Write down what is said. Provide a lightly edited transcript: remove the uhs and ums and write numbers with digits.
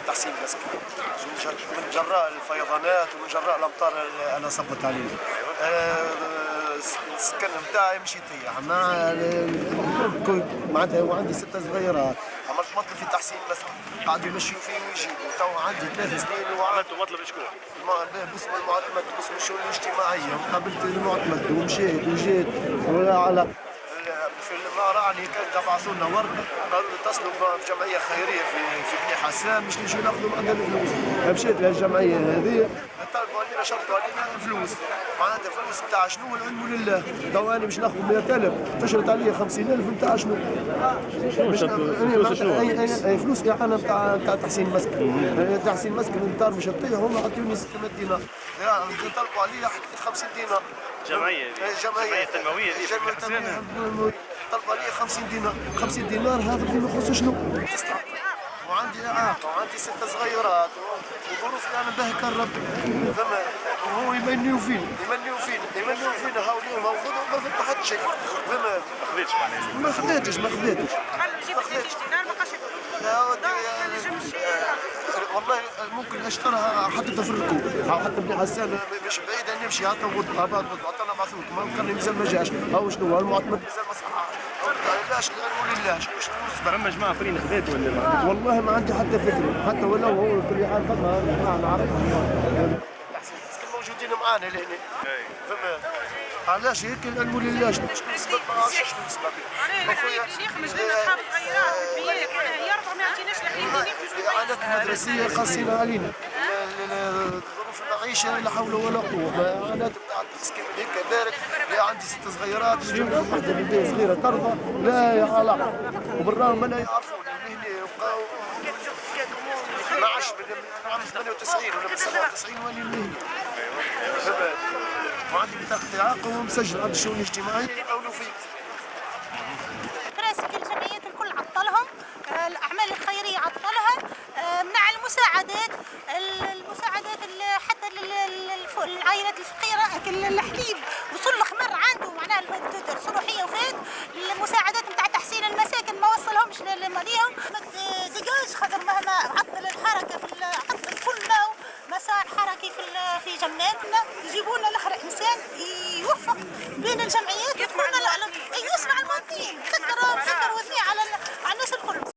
تحسين مسكن من جراء الفيضانات ومن جراء الامطار اللي صبت علينا. السكن نتاعي مشيت هي معناتها وعندي 6 صغيرات، عملت مطلب في تحسين مسكن قاعدوا يمشيوا فيه ويجيبوا. تو عندي 3 سنين عملتوا مطلب لشكون؟ باسم المعتمد باسم الشؤون الاجتماعيه، قابلت المعتمد ومشيت وجيت على في المراعني كان بعثوا لنا ورقه قالوا اتصلوا بجمعيه خيريه في بني حسان باش نجيو ناخذوا عندنا الفلوس. مشيت للجمعيه هذه طلبوا علينا شرطوا علينا فلوس، معناتها فلوس نتاع شنو؟ العلم لله. تو انا باش ناخذ 100,000 تشرط عليا 50,000 نتاع شنو؟ فلوس اعانه نتاع تحسين مسكن. تحسين مسكن الدار مش هطيح، هم عطوني 600 دينار، طلبوا عليا 50 دينار. جمعيه تنمويه طلبوا علي 50 دينار. 50 دينار هذا فيما يخص شنو؟ وعندي إعاقة وعندي 6 صغيرات وظروفي أنا باهي كان ربي، فما وهو يمنيوا فينا هاولين موجودين وما فما حتى شيء، فما ما خذيتش جيب 30 دينار ما بقاش والله ممكن اشتريها حطيتها في الركوب او حتى بني حسان مش بعيد ان نمشي حتى غدوه عطانا معثوك ما كان مازال ما جاش. او شنو المعتمد مازال ما صححش. علاش العلم لله شنو نصبر. فما جماعه اخرين خذيت ولا والله ما عندي حتى فكره، حتى ولو هو في حال فما نعرفهم موجودين معانا لهنا. فما علاش هيك العلم لله شنو نسبه ما نعرفش شنو نسبه. يا شيخ مش لنا اصحاب صغيرات بيات هي 4 ما عطيناش الحين الاعانات المدرسيه قاسين علينا. ظروف المعيشه لا حول ولا قوه. الاعانات بتاع التسكين هيك كذلك. عندي 6 صغيرات وحده اللي صغيره ترضى لا يا علاقه، وبالرغم لا يعرفوني هنا وبقاو 12 من عام 98 ولا من 97 وانا هنا. وعندي بطاقه اعاقه ومسجل عند الشؤون الاجتماعيه يقولوا فيه. كراسي الجمعيات الكل عطلهم، الاعمال الخيريه عطلها، منع المساعدات حتى العائلات الفقيره الحليب وصل الخمر عنده معناها صروحيه وفات. المساعدات نتاع تحسين المساكن ما وصلهمش ليهم. ديجاج خاطر مهما عطل الحركه عطل كل مسار حركي في جماتنا. يجيبوا لنا الاخر انسان يوفق بين الجمعيات يسمع المواطنين، سكر وزنيه على الناس الكل.